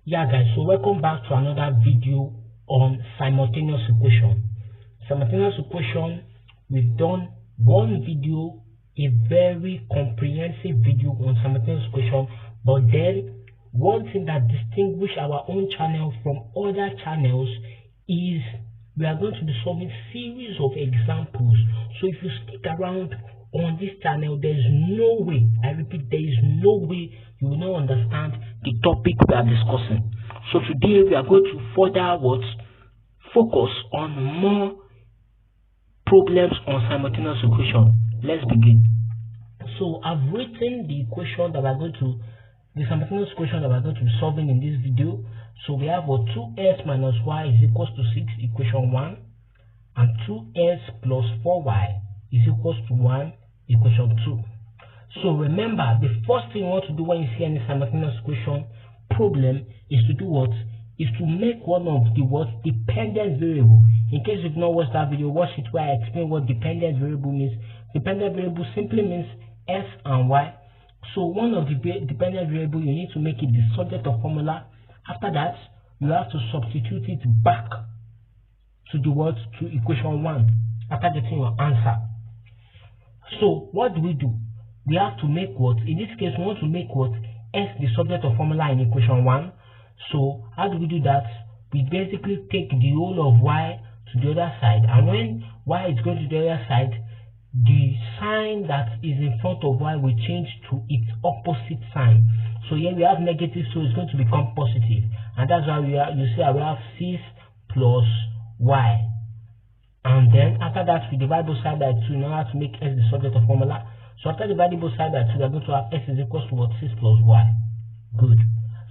Yeah guys, so welcome back to another video on simultaneous equation. Simultaneous equation, we've done one video, a very comprehensive video on simultaneous equation, but then one thing that distinguishes our own channel from other channels is we are going to be solving series of examples. So if you stick around on this channel, there is no way, I repeat, there is no way you will not understand the topic we are discussing. So today we are going to further focus on more problems on simultaneous equation. Let's begin. So I've written the equation that the simultaneous equation that we're going to be solving in this video. So we have 2x minus y is equals to 6, equation 1, and 2x plus 4y is equals to 1, equation 2. So remember, the first thing you want to do when you see any simultaneous equation problem is to do what? Is to make one of the dependent variable. In case you've not watched that video, watch it where I explain what dependent variable means. Dependent variable simply means s and y. So one of the dependent variable, you need to make it the subject of formula. After that, you have to substitute it back to to equation 1 after getting your answer. So what do? We have to make in this case we want to make s the subject of formula in equation 1. So how do we do that? We basically take the whole of y to the other side, and when y is going to the other side, the sign that is in front of y will change to its opposite sign. So here we have negative, so it's going to become positive, and that's why we have 6 plus y. And then after that, we divide both sides by 2 in order to make s the subject of formula. So after dividing both sides by 2, we are going to have s is equals to 6 plus y. Good.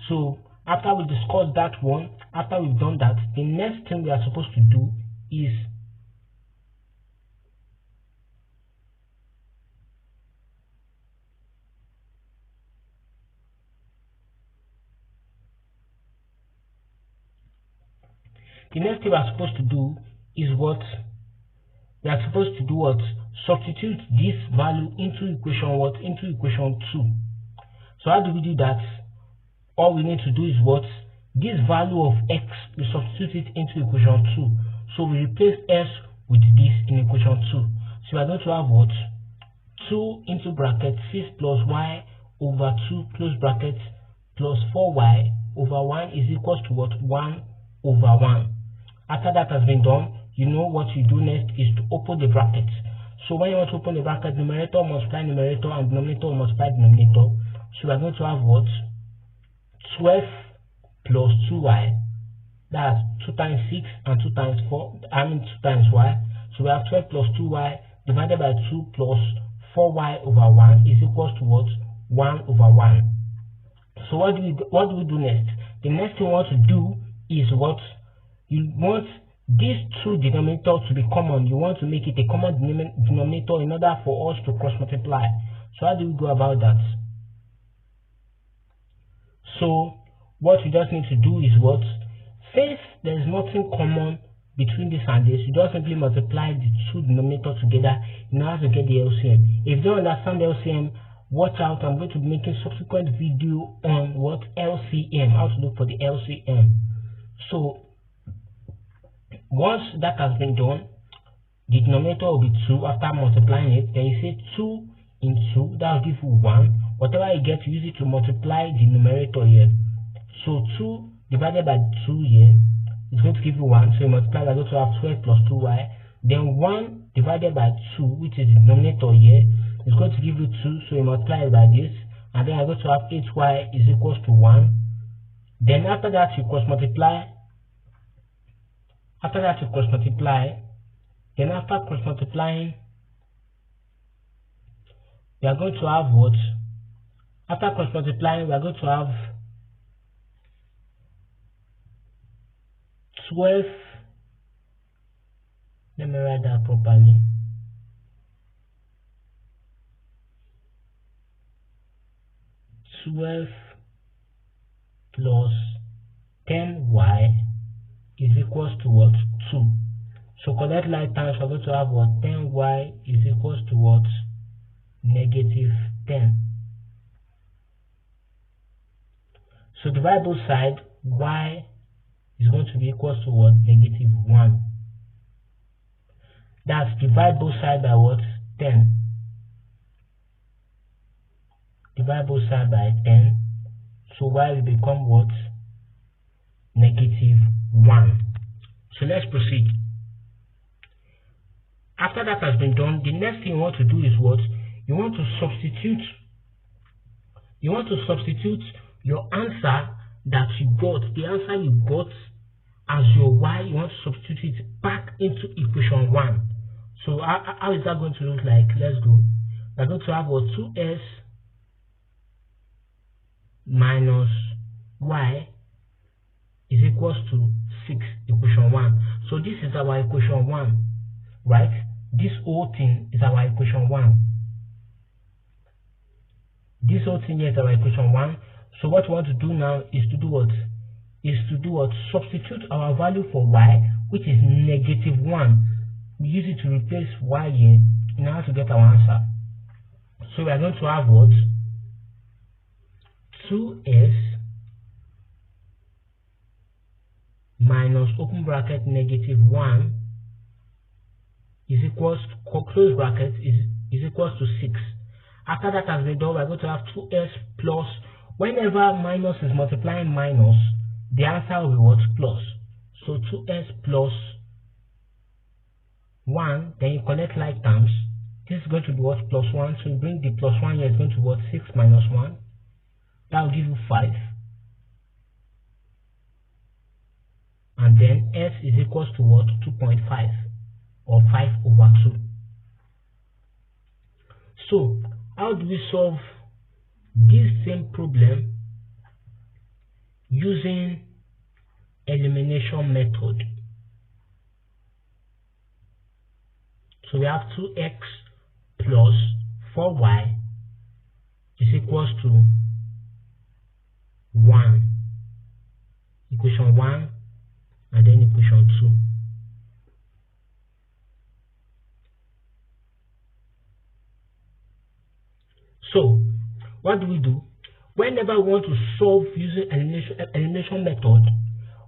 So after we discuss that one, after we've done that, the next thing we are supposed to do is substitute this value into equation 2. So how do we do that? All we need to do is this value of x, we substitute it into equation 2. So we replace s with this in equation 2. So we are going to have 2 into bracket 6 plus y over 2 close bracket plus 4y over 1 is equals to 1 over 1. After that has been done, you know what you do next is to open the bracket. So when you want to open the bracket, numerator multiply numerator and denominator multiply denominator. So we are going to have 12 plus 2y. That's 2 times 6 and 2 times 4. 2 times y. So we have 12 plus 2y divided by 2 plus 4y over 1 is equals to 1 over 1. So what do we do next? The next thing we want to do is you want these two denominators to be common. You want to make it a common denominator in order for us to cross multiply. So how do we go about that? So what you just need to do is since there is nothing common between this and this, you just simply multiply the two denominators together in order to get the LCM. If you don't understand the LCM, watch out. I'm going to be making subsequent video on LCM, how to look for the LCM. So once that has been done, the denominator will be 2 after multiplying it. Then you say 2 into, that will give you 1. Whatever you get, use it to multiply the numerator here. So 2 divided by 2 here is going to give you 1. So you multiply that, going to have 12 plus 2y. Then 1 divided by 2, which is the denominator here, is going to give you 2. So you multiply it by this. And then I'm going to have 8y is equals to 1. Then after that, you cross multiply. After that, you cross multiply. Then after cross multiplying, we are going to have After cross multiplying, we are going to have 12. Let me write that properly. 12 plus 10y is equals to 2. So collect like times, we're going to have 10y is equals to negative 10. So divide both sides y is going to be equals to what? Negative 1. That's divide both sides by what? 10. Divide both sides by 10. So y will become what? Negative 1. So let's proceed. After that has been done, the next thing you want to do is what? You want to substitute your answer that you got, the answer you got as your y, you want to substitute it back into equation 1. So how is that going to look like? Let's go. We're going to have what? 2s minus y is equals to 6, equation 1. So this is our equation 1, right? This whole thing is our equation 1. This whole thing here is our equation 1. So what we want to do now is to do what? Substitute our value for y, which is negative 1. We use it to replace y here in order to get our answer. So we are going to have what? 2s minus open bracket negative 1 is equals to, close bracket is equals to 6. After that has been done, we are going to have 2s plus, whenever minus is multiplying minus, the answer will be what? Plus. So 2s plus 1, then you collect like terms. This is going to be what? Plus 1. So you bring the plus 1 here, is going to be what? 6 minus 1. That will give you 5. And then s is equals to what? 2.5 or 5 over 2. So how do we solve this same problem using elimination method? So we have 2x plus 4y is equals to 1. Equation 1 and then equation 2. So what do we do? Whenever we want to solve using elimination method,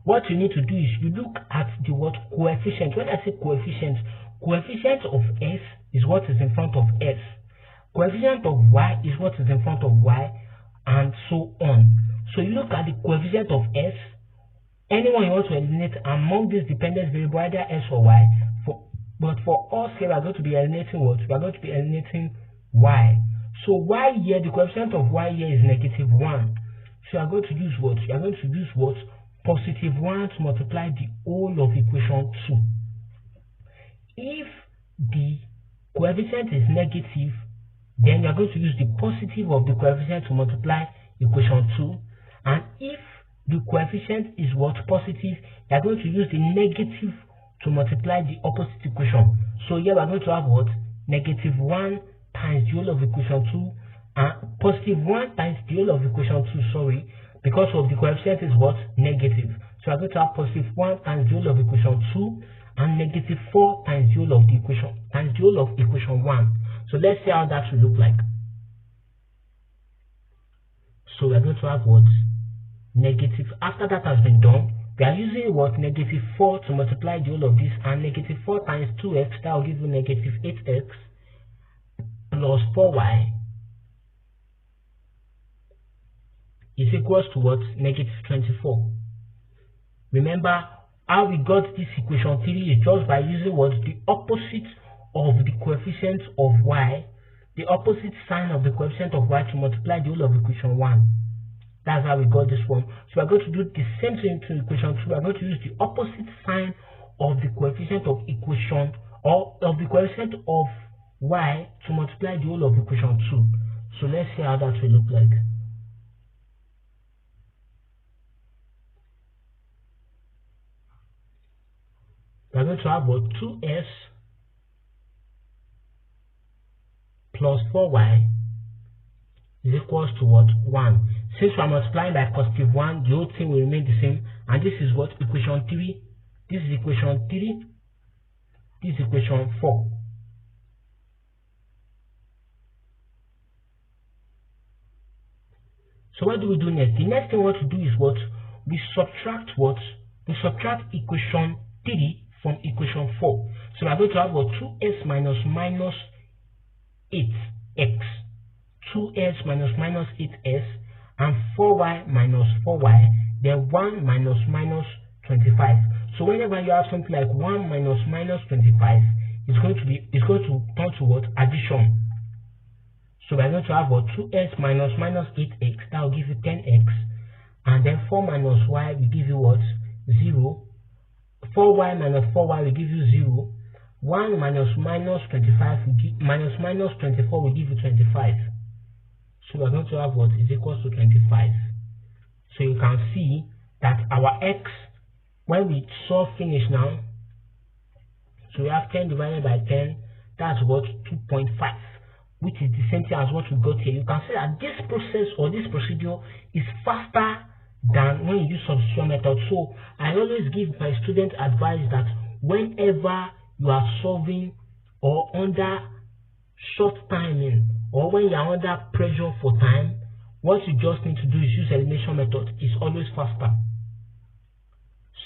what you need to do is you look at the word coefficient. When I say coefficient of s is what is in front of s. Coefficient of y is what is in front of y, and so on. So you look at the coefficient of s, anyone you want to eliminate among these dependent variables, either s or y. But for us here, we are going to be eliminating what? We are going to be eliminating y. So y here, the coefficient of y here is negative 1. So you are going to use what? You are going to use what? Positive 1 to multiply the whole of equation 2. If the coefficient is negative, then you are going to use the positive of the coefficient to multiply equation 2. And if the coefficient is what? Positive, you are going to use the negative to multiply the opposite equation. So here we are going to have what? Negative 1 times the whole of equation 2 and positive 1 times the whole of equation 2, sorry, because of the coefficient is what? Negative. So we are going to have positive 1 times the whole of equation 2 and negative 4 times the whole of the equation times the whole of equation 1. So let's see how that will look like. So we are going to have what? Negative. After that has been done, we are using what? Negative 4 to multiply the whole of this, and negative 4 times 2x, that will give you negative 8x plus 4y is equals to what? Negative 24. Remember how we got this equation 3 is just by using what? The opposite of the coefficient of y, the opposite sign of the coefficient of y to multiply the whole of equation 1. That's how we got this one. So we're going to do the same thing to equation 2. We're going to use the opposite sign of the coefficient of equation, or of the coefficient of y to multiply the whole of equation 2. So let's see how that will look like. We're going to have what? 2s plus 4y is equals to what? 1. Since we are multiplying by positive 1, the whole thing will remain the same. And this is what? Equation 3. This is equation 3. This is equation 4. So what do we do next? The next thing we want to do is what? we subtract what? We subtract equation 3 from equation 4. So we are going to have what? 2s minus 8x. 2s minus 8s and 4y minus 4y, then 1 minus 25. So whenever you have something like 1 minus 25, it's going to turn to what? Addition. So we're going to have what? 2s minus 8x, that will give you 10x, and then 4 minus y will give you what? 0. 4y minus 4y will give you 0. 1 minus 25 will give, minus 24 will give you 25. So we're going to have what is equals to 25. So you can see that our x, when we solve finish now, so we have 10 divided by 10, that's what? 2.5, which is the same thing as what we got here. You can see that this process or this procedure is faster than when you use substitution method. So I always give my students advice that whenever you are solving or under short timing, or when you are under pressure for time, what you just need to do is use elimination method. It's always faster.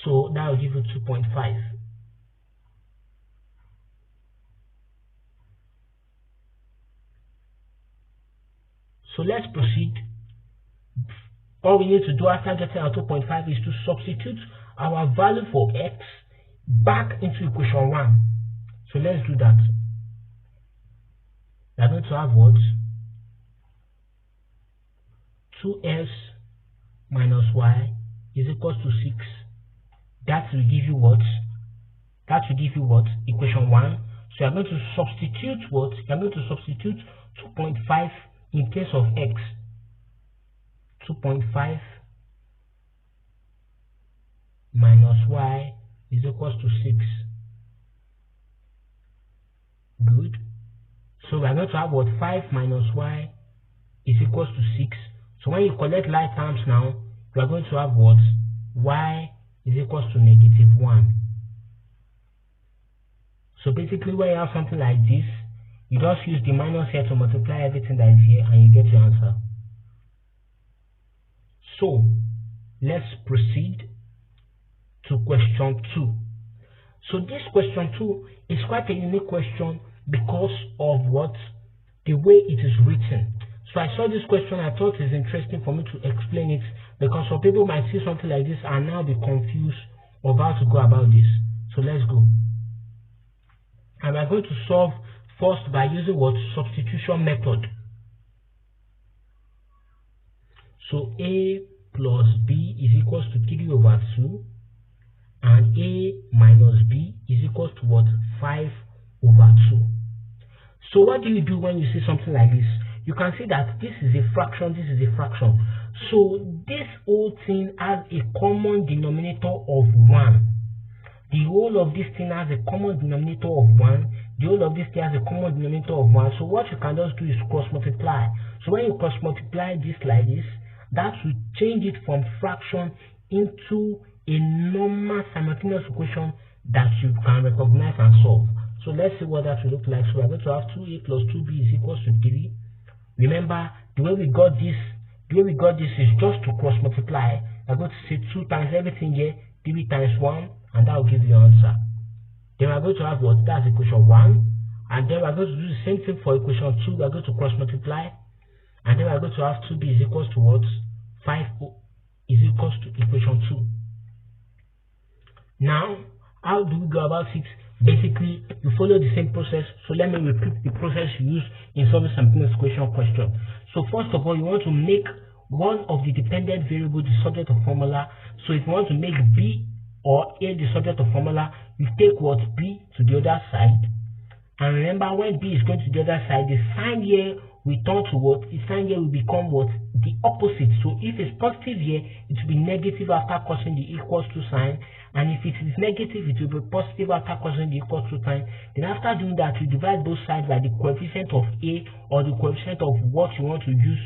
So that will give you 2.5. So let's proceed. All we need to do after getting our 2.5 is to substitute our value for x back into equation 1. So let's do that. We are going to have what? 2s minus y is equals to 6. That will give you what? That will give you what? Equation 1. So you are going to substitute what? You are going to substitute 2.5 in place of x. 2.5 minus y is equals to 6. Good. So we are going to have what? 5 minus y is equals to 6. So when you collect like terms now, you are going to have what? Y is equals to -1. So basically when you have something like this, you just use the minus here to multiply everything that is here and you get your answer. So let's proceed to question 2. So this question 2 is quite a unique question because of what? The way it is written. So I saw this question, I thought it's interesting for me to explain it because some people might see something like this and now be confused of how to go about this. So let's go. And we're going to solve first by using what? Substitution method. So a plus b is equals to 3 over 2 and a minus b is equals to what? 5 over 2. So what do you do when you see something like this? You can see that this is a fraction, this is a fraction. So this whole thing has a common denominator of 1. The whole of this thing has a common denominator of 1. The whole of this thing has a common denominator of 1. So what you can just do is cross multiply. So when you cross multiply this like this, that will change it from fraction into a normal simultaneous equation that you can recognize and solve. So let's see what that will look like. So we're going to have 2a plus 2b is equals to 3. Remember, the way we got this is just to cross multiply. I'm going to say 2 times everything here, 3 times 1, and that will give you your answer. Then we're going to have what? That's equation 1. And then we're going to do the same thing for equation 2. We're going to cross multiply. And then we're going to have 2b is equals to what? 5 is equals to equation 2. Now, how do we go about it? Basically, you follow the same process. So let me repeat the process you use in solving simultaneous equation question. So first of all, you want to make one of the dependent variables the subject of formula. So if you want to make b or a the subject of formula, you take what? B to the other side. And remember, when b is going to the other side, the sign here will turn to what? The sign here will become what? The opposite. So if it's positive here, it will be negative after crossing the equals to sign. And if it is negative, it will be positive after crossing the equals to sign. Then after doing that, you divide both sides by the coefficient of a or the coefficient of what you want to use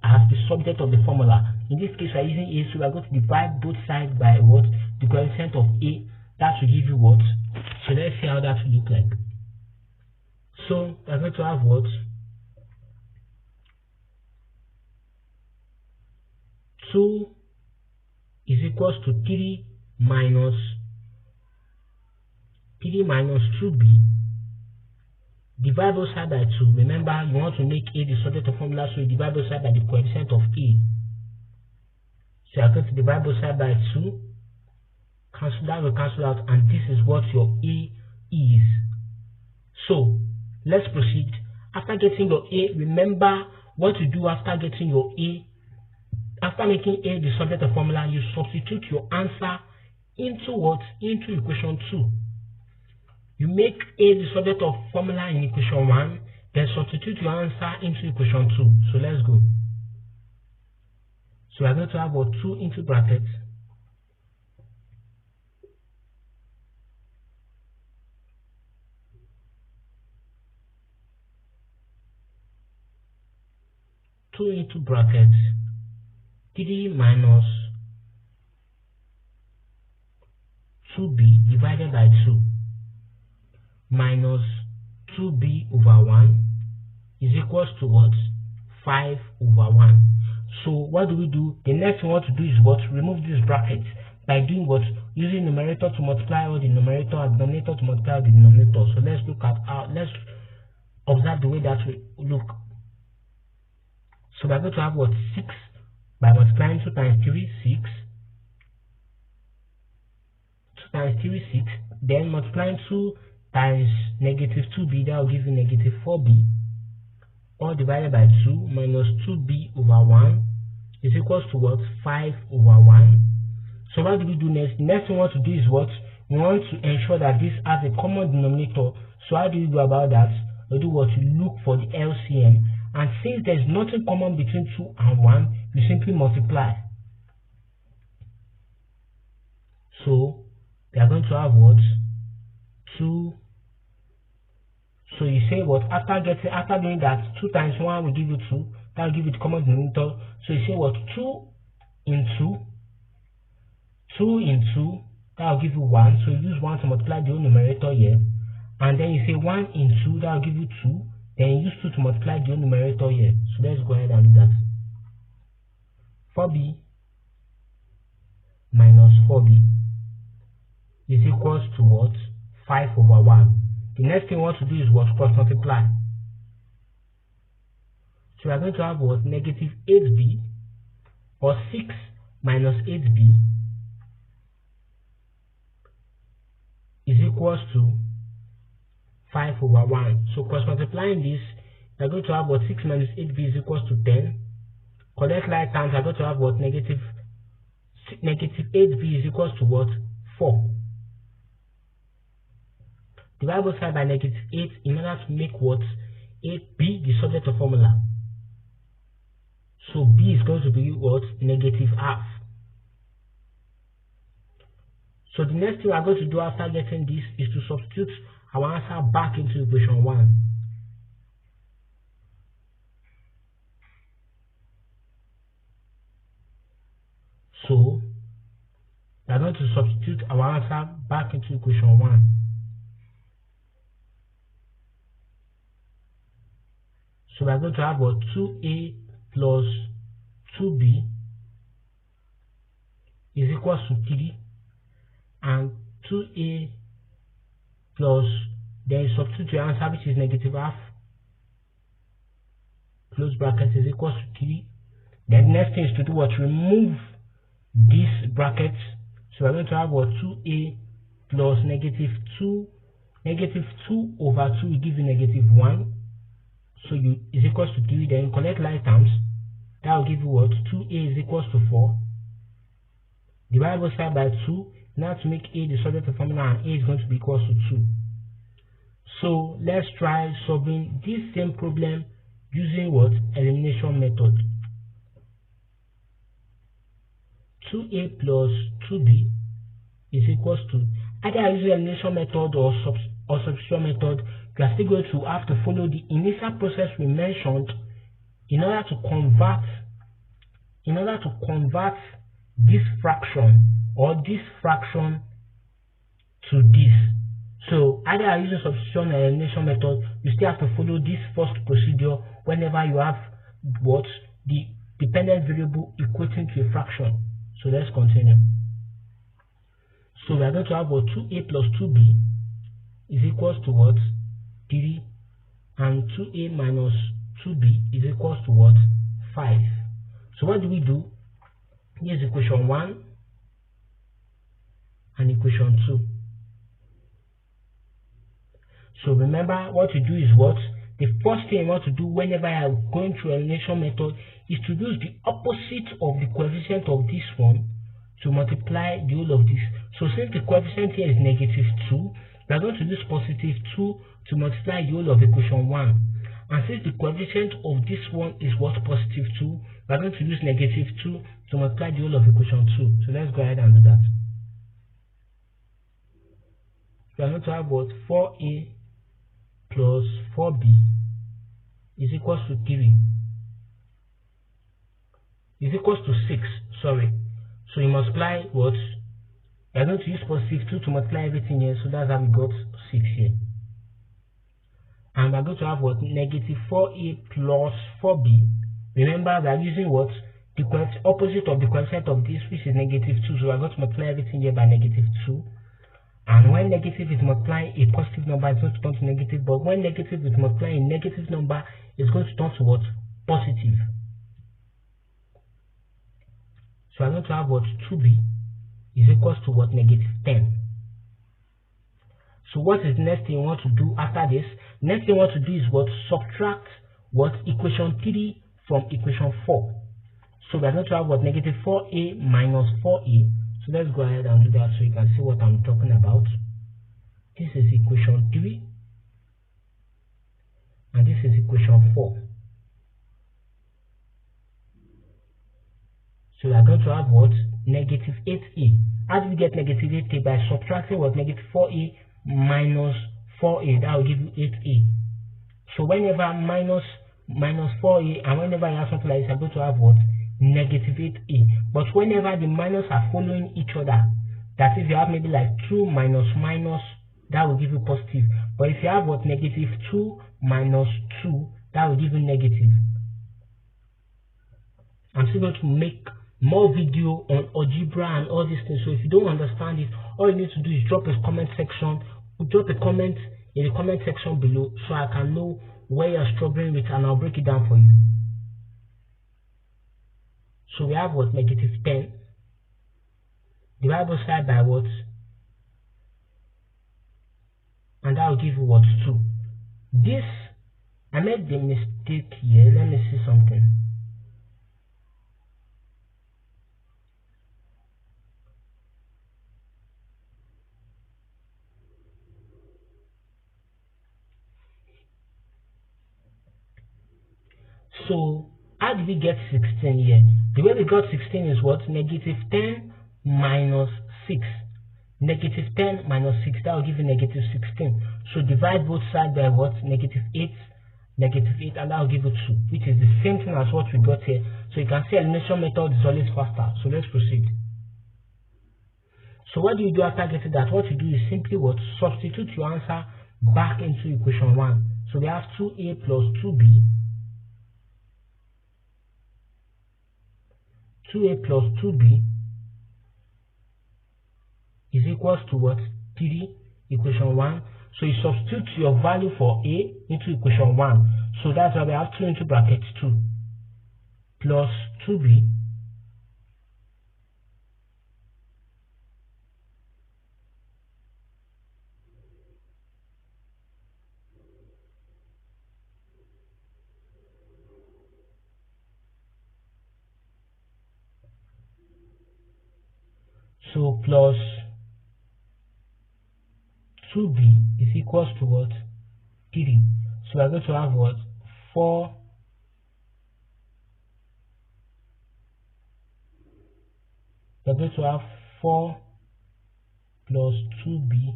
as the subject of the formula. In this case, we are using a, so we are going to divide both sides by what? The coefficient of a. That will give you what? So let's see how that will look like. So we are going to have what? 2 is equals to 3 minus 2b. Divide both sides by 2. Remember, you want to make a the subject of formula, so you divide both sides by the coefficient of a. So you are going to divide both sides by 2. That will cancel out, and this is what your a is. So let's proceed. After getting your a, remember what to do after getting your a. After making a the subject of formula, you substitute your answer into what? Into equation 2. You make a the subject of formula in equation 1, then substitute your answer into equation 2. So let's go. So we are going to have what? 2 into brackets. Two into brackets 3 minus 2b divided by 2 minus 2b over 1 is equals to what? 5 over 1. So what do we do? The next thing we want to do is what? Remove this bracket by doing what? Using numerator to multiply all the numerator and denominator to multiply all the denominator. So let's look at let's observe the way that we look. So we're going to have what? 6 by multiplying 2 times 3, 6. 2 times 3, 6. Then multiplying 2 times negative 2b, that will give you negative 4b. All divided by 2 minus 2b over 1 is equals to what? 5 over 1. So what do we do next? Next thing we want to do is what? We want to ensure that this has a common denominator. So how do you do about that? We do what? You look for the LCM. And since there is nothing common between 2 and 1, you simply multiply. So we are going to have what? 2. So you say what? After doing that, 2 times 1 will give you 2. That will give you the common denominator. So you say what? 2 into 2, that will give you 1. So you use 1 to multiply the whole numerator here. And then you say 1 into, that will give you 2. Then you use 2 to multiply the numerator here. So let's go ahead and do that. 4b minus 4b is equals to what? 5 over 1. The next thing we want to do is what? Cross multiply. So we are going to have what? Negative 8b, or 6 minus 8b is equals to 5 over 1. So cross multiplying this, we are going to have what? 6 minus 8b is equals to 10. Collect like terms, we are going to have what? Negative 8b is equals to what? 4. Divide both sides by negative 8 in order to make what? 8b the subject of formula. So b is going to be what? Negative half. So the next thing we are going to do after getting this is to substitute our answer back into equation 1. So we are going to substitute our answer back into equation 1. So we are going to have what? 2a plus 2b is equals to 3, and 2a plus, then substitute your answer, which is negative half, close bracket, is equals to 3. Then the next thing is to do what? Remove this bracket. So we're going to have what? 2a plus negative 2 over 2 will give you negative 1. So you is equals to 3. Then collect like terms. That will give you what? 2a is equals to 4. Divide both sides by 2. Now to make a the subject of formula, and a is going to be equals to 2. So let's try solving this same problem using what? Elimination method. 2a plus 2b is equals to, either using elimination method or substitution method, you are still going to have to follow the initial process we mentioned in order to convert this fraction or this fraction to this. So either using substitution or elimination method, you still have to follow this first procedure whenever you have what? The dependent variable equating to a fraction. So let's continue. So we are going to have what 2a plus 2b is equals to what 3, and 2a minus 2b is equals to what 5. So what do we do? Here's equation 1 and equation 2. So remember, what you do is what? The first thing you want to do whenever you are going through elimination method is to use the opposite of the coefficient of this one to multiply the whole of this. So since the coefficient here is negative 2, we are going to use positive 2 to multiply the whole of equation 1. And since the coefficient of this one is what? Positive 2, we are going to use negative 2 to multiply the whole of equation 2. So let's go ahead and do that. We are going to have what? 4a plus 4b is equals to 3. Is equals to 6, sorry. So you multiply what? We are going to use positive 2 to multiply everything here, so that's how we got 6 here. And we are going to have what? Negative 4a plus 4b. Remember, we are using what? The opposite of the coefficient of this, which is negative 2. So we are going to multiply everything here by negative 2. And when negative is multiplying a positive number, it's going to turn to negative. But when negative is multiplying a negative number, it's going to turn to what? Positive. So I'm going to have what? 2b is equals to what? Negative 10. So what is the next thing you want to do after this? Next thing you want to do is what? Subtract what? Equation 3 from equation 4. So we're going to have what? Negative 4a minus 4a. So let's go ahead and do that so you can see what I'm talking about. This is equation 3 and this is equation 4. So we are going to have what? Negative 8a. How do we get negative 8a? By subtracting what? Negative 4a minus 4a. That will give you 8a. So whenever minus 4a and whenever you have something like this, you're going to have what? Negative 8a. But whenever the minus are following each other, that is, you have maybe like 2 minus minus, that will give you positive. But if you have what? Negative 2 minus 2, that will give you negative. I'm still going to make more video on algebra and all these things. So if you don't understand it, all you need to do is drop a comment section. Drop a comment in the comment section below so I can know where you're struggling with and I'll break it down for you. So we have what? Negative 10 divided both sides by what? And that will give you what? 2. This, I made the mistake here. Let me see something. So how did we get 16 here? The way we got 16 is what? Negative 10 minus 6. Negative 10 minus 6, that will give you negative 16. So divide both sides by what? Negative 8, and that will give you 2, which is the same thing as what we got here. So you can see elimination method is always faster. So let's proceed. So what do you do after getting that? What you do is simply what? Substitute your answer back into equation 1. So we have 2a plus 2b. 2a plus 2b is equals to what? 3, equation 1. So you substitute your value for a into equation 1. So that's why we have 2 into brackets 2 plus 2b so plus 2b is equals to what? 3. So we're going to have what? 4 we're going to have 4 plus 2b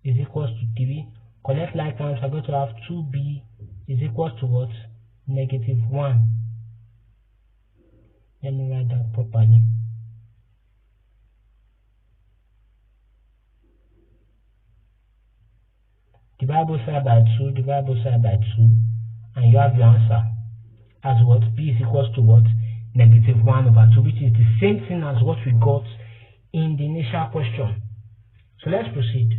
is equals to 3. Connect like terms, we're going to have 2b is equals to what? Negative 1. Let me write that properly. Divide both sides by 2, divide both sides by 2, and you have your answer as what? B is equals to what? -1/2, which is the same thing as what we got in the initial question. So let's proceed.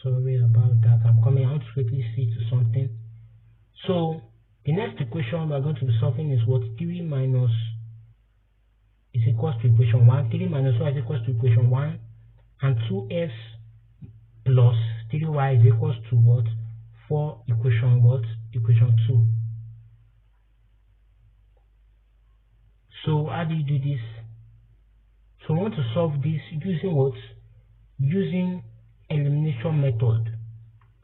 Sorry about that. I'm coming out to quickly see to something. So the next equation we're going to be solving is what? 3 minus is equals to equation 1. 3 minus y is equals to equation 1. And 2x plus 3y is equals to what? 4 equation what? Equation 2. So how do you do this? So we want to solve this using what? Using elimination method.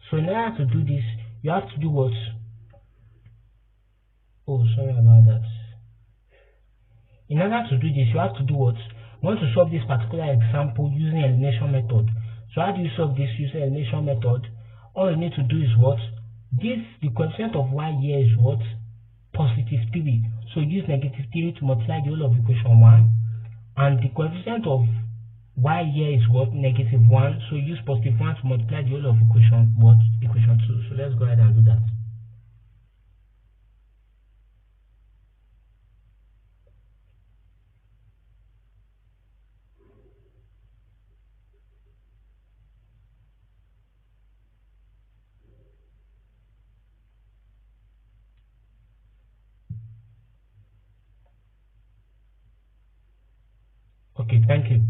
So in order to do this, you have to do what? Oh, sorry about that. In order to do this, you have to do what? You want to solve this particular example using elimination method. So how do you solve this using elimination method? All you need to do is what? The coefficient of y here is what? +3. So use -3 to multiply the whole of equation 1. And the coefficient of y here is what? -1. So use +1 to multiply the whole of equation what? Equation 2. So let's go ahead and do that. Okay, thank you.